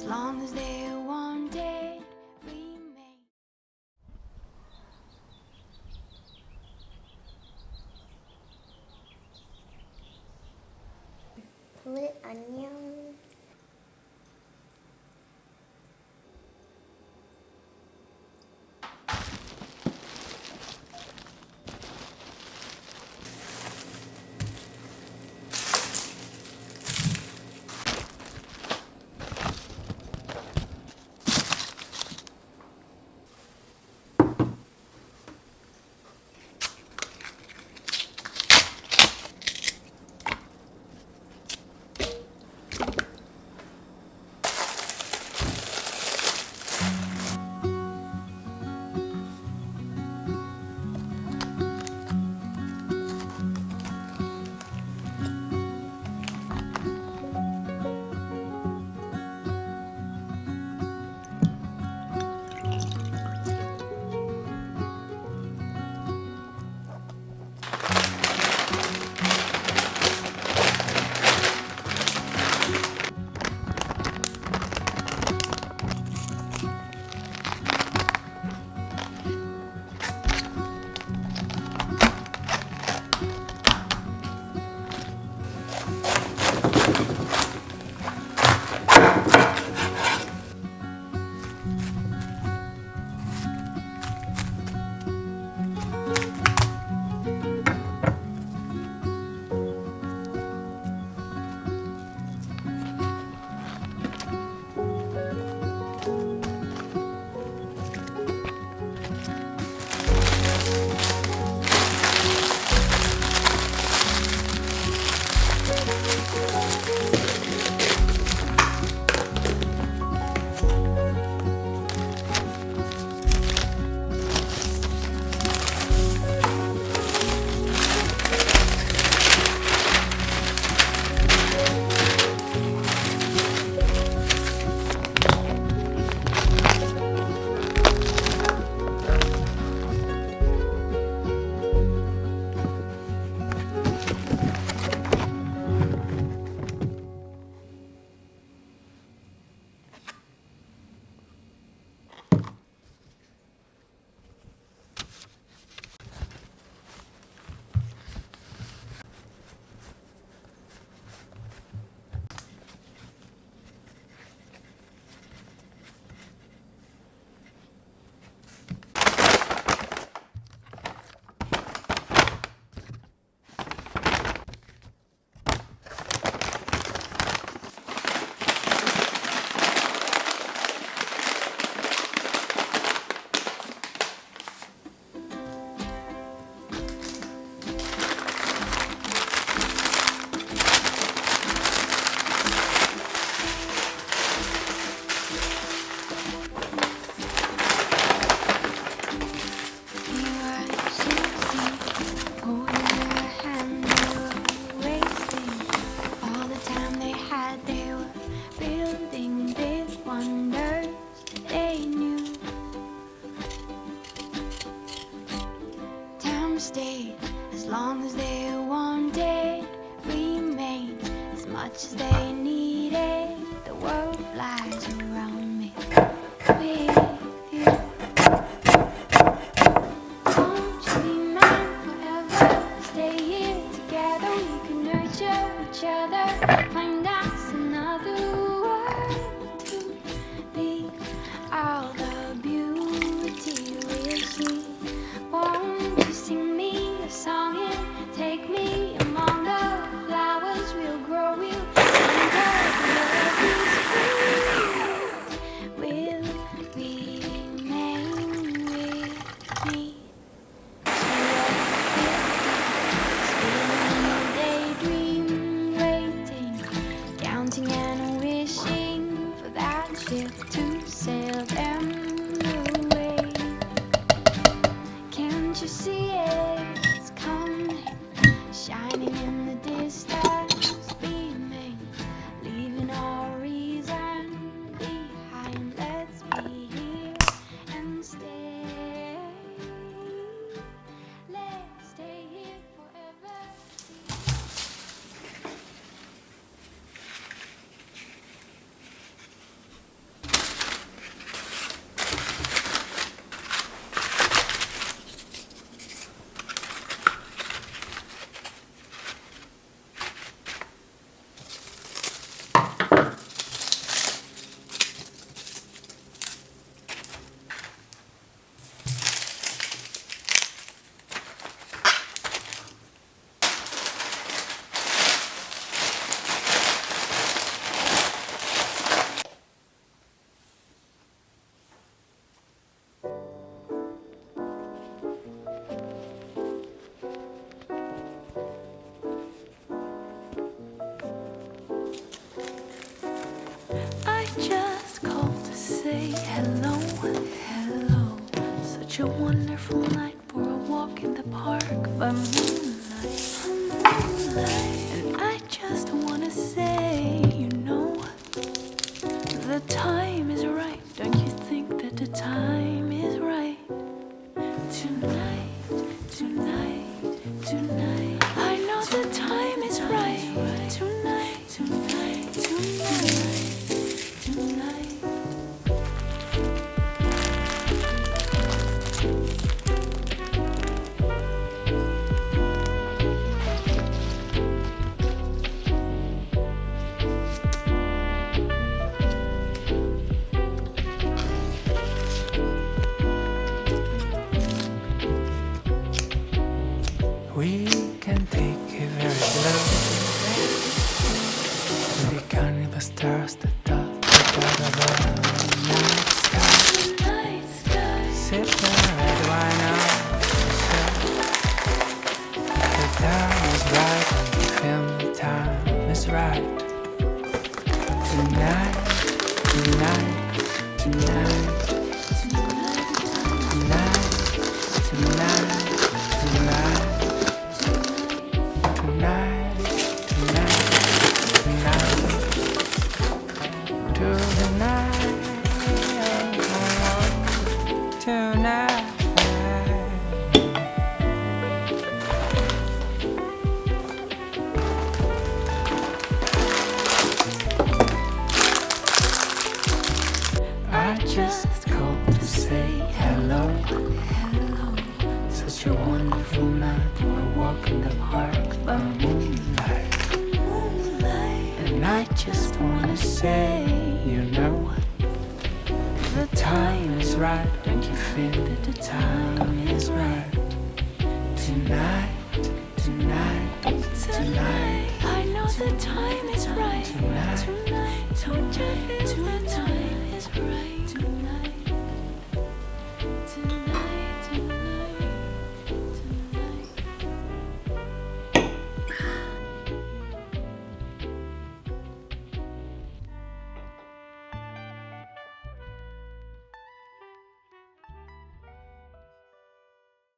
long as they wanted remain. 우리 안녕. Stayed as long as they wanted, remain as much as they needed. The world flies around me with you. Won't you be mine forever? Stay here together, we can nurture each other. Find us another world to be. All the beauty we'll see. Won't you sing me a song and take me among the flowers we'll grow? We'll will remain with me. Daydream, waiting, counting and wishing for that ship to sail them away. Can't you see it's coming, shining in the distance, beaming, leaving all reason behind. Let's be here and stay. Let's stay here forever. say hello, hello. Such a wonderful night for a walk in the park by moonlight, moonlight. And I just wanna say, you know, the time is right. Don't you think that the time is right? Tonight, tonight, tonight. I know the time is right. Tonight, tonight, tonight, tonight. We can take it very slow. We'll be counting the stars, the dot of the night sky. Night sky. Sip the red wine on the time is right, and you feel the time is right. Tonight, tonight, tonight, tonight, tonight, tonight. Tonight, tonight, tonight, to the night, tonight. I just called to say hello, Hello, such a wonderful night for a walk in the park by moonlight. moonlight. And I just wanna say, you know, the time is right. Don't you feel that the time is right? Tonight, tonight, tonight, I know the time is right. Tonight. Tonight, don't you feel